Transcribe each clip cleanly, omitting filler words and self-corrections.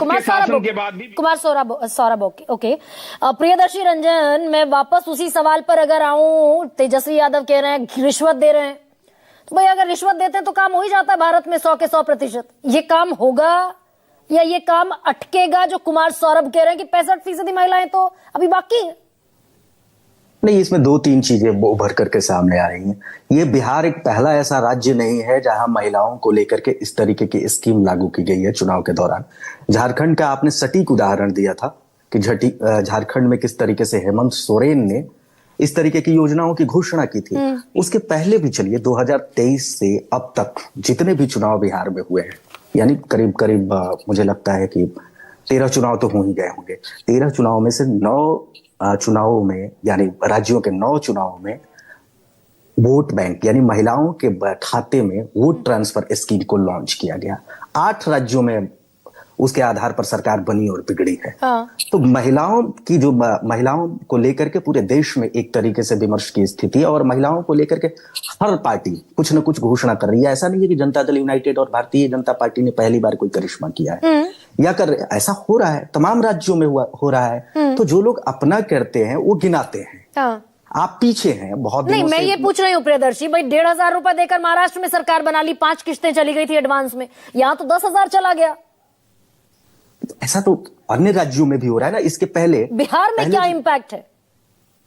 कुमार शासन के बाद भी कुमार सौरभ ओके। प्रियदर्शी रंजन, मैं वापस उसी सवाल पर अगर आऊं, तेजस्वी यादव कह रहे हैं रिश्वत दे रहे हैं, तो भाई अगर रिश्वत देते हैं तो काम हो ही जाता है भारत में 100 के 100%। ये काम होगा या ये काम अटकेगा जो कुमार सौरभ कह रहे हैं कि 65% महिलाएं तो अभी बाकी है? नहीं, इसमें दो तीन चीजें उभर करके सामने आ रही हैं। ये बिहार एक पहला ऐसा राज्य नहीं है जहां महिलाओं को लेकर के इस तरीके की स्कीम लागू की गई है चुनाव के दौरान। झारखंड का आपने सटीक उदाहरण दिया था कि झारखंड में किस तरीके से हेमंत सोरेन ने इस तरीके की योजनाओं की घोषणा की थी। उसके पहले भी चलिए 2023 से अब तक जितने भी चुनाव बिहार में हुए हैं, यानी करीब करीब मुझे लगता है कि 13 चुनाव तो हो ही गए होंगे। 13 चुनाव में से 9 चुनावों में, यानी राज्यों के 9 चुनावों में वोट बैंक यानी महिलाओं के खाते में वोट ट्रांसफर स्कीम को लॉन्च किया गया। 8 राज्यों में उसके आधार पर सरकार बनी और बिगड़ी है। तो महिलाओं को लेकर के पूरे देश में एक तरीके से विमर्श की स्थिति है और महिलाओं को लेकर के हर पार्टी कुछ न कुछ घोषणा कर रही है। ऐसा नहीं है कि जनता दल यूनाइटेड और भारतीय जनता पार्टी ने पहली बार कोई करिश्मा किया है या कर ऐसा हो रहा है, तमाम राज्यों में हो रहा है। तो जो लोग अपना करते हैं वो गिनाते हैं। आप पीछे हैं बहुत नहीं, मैं ये पूछ रही हूँ प्रियदर्शी भाई, 1,500 रुपए देकर महाराष्ट्र में सरकार बना ली, 5 किस्तें चली गई थी एडवांस में, यहाँ तो 10,000 चला गया। ऐसा तो अन्य राज्यों में भी हो रहा है ना। इसके पहले बिहार में क्या इम्पैक्ट है?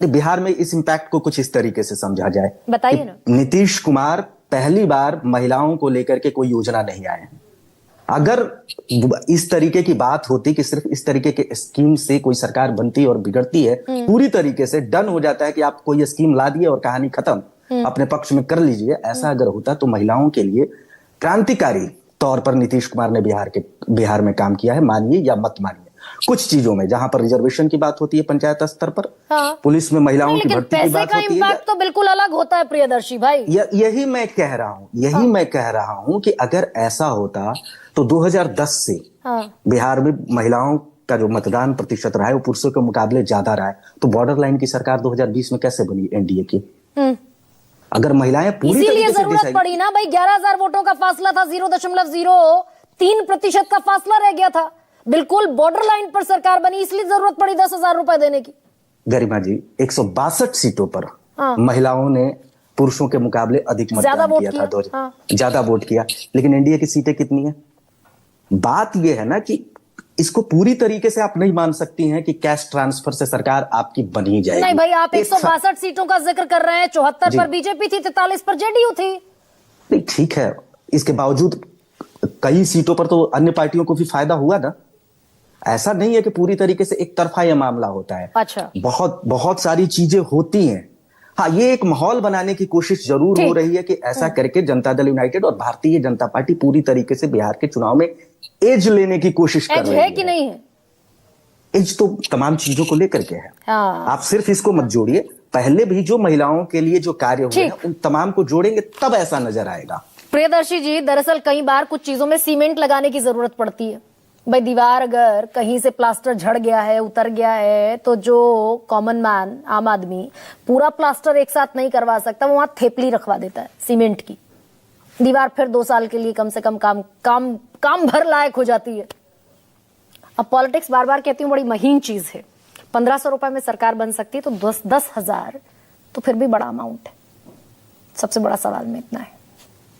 बिहार में इस इम्पैक्ट को कुछ इस तरीके से समझा जाए, बताइए ना। नीतीश कुमार पहली बार महिलाओं को लेकर के कोई योजना नहीं आए हैं। अगर इस तरीके की बात होती कि सिर्फ इस तरीके के स्कीम से कोई सरकार बनती और बिगड़ती है, पूरी तरीके से डन हो जाता है कि आप कोई स्कीम ला दिए और कहानी खत्म, अपने पक्ष में कर लीजिए, ऐसा अगर होता तो महिलाओं के लिए क्रांतिकारी तौर पर नीतीश कुमार ने बिहार में काम किया है। मानिए या मत मानिए, कुछ चीजों में जहां पर रिजर्वेशन की बात होती है पंचायत स्तर पर, पुलिस में महिलाओं की भर्ती की बात होती है, इम्पैक्ट तो बिल्कुल अलग होता है प्रियदर्शी भाई। यही मैं कह रहा हूं कि अगर ऐसा होता तो 2010 से बिहार में महिलाओं का जो मतदान प्रतिशत रहा है वो पुरुषों के मुकाबले ज्यादा रहा है। तो बॉर्डर लाइन की सरकार 2020 में कैसे बनी एनडीए की? अगर महिलाएं पूरी इसीलिए जरूरत पड़ी ना भाई, 11,000 वोटों का फासला था, 0.03% का फासला रह गया था, बिल्कुल बॉर्डर लाइन पर सरकार बनी, इसलिए जरूरत पड़ी 10,000 रुपए देने की। गरिमा जी, 162 सीटों पर महिलाओं ने पुरुषों के मुकाबले अधिक मतदान किया था, ज्यादा वोट किया। लेकिन एनडीए की सीटें कितनी है? बात यह है ना कि इसको पूरी तरीके से आप नहीं मान सकती हैं कि कैश ट्रांसफर से सरकार आपकी बन ही जाएगी। नहीं भाई, आप 162 सीटों का जिक्र कर रहे हैं, 74 पर बीजेपी थी, 43 पर जेडीयू थी। नहीं ठीक है, इसके बावजूद कई सीटों पर तो अन्य पार्टियों को भी फायदा हुआ ना। ऐसा नहीं है कि पूरी तरीके से एक तरफा यह मामला होता है। अच्छा, बहुत सारी चीजें होती हैं। हाँ, ये एक माहौल बनाने की कोशिश जरूर हो रही है कि ऐसा करके जनता दल यूनाइटेड और भारतीय जनता पार्टी पूरी तरीके से बिहार के चुनाव में एज लेने की कोशिश कर रही है। कि नहीं है? एज तो तमाम चीजों को लेकर के है। आप सिर्फ इसको मत जोड़िए, पहले भी जो महिलाओं के लिए जो कार्य हुए हैं उन तमाम को जोड़ेंगे तब ऐसा नजर आएगा। प्रियदर्शी जी, दरअसल कई बार कुछ चीजों में सीमेंट लगाने की जरूरत पड़ती है भाई। दीवार अगर कहीं से प्लास्टर झड़ गया है, उतर गया है, तो जो कॉमन मैन, आम आदमी पूरा प्लास्टर एक साथ नहीं करवा सकता, वो वहां थेपली रखवा देता है सीमेंट की। दीवार फिर 2 साल के लिए कम से कम काम भर लायक हो जाती है। अब पॉलिटिक्स बार बार कहती हूँ बड़ी महीन चीज है। 1500 रुपए में सरकार बन सकती है तो 10,000 तो फिर भी बड़ा अमाउंट है। सबसे बड़ा सवाल में इतना है।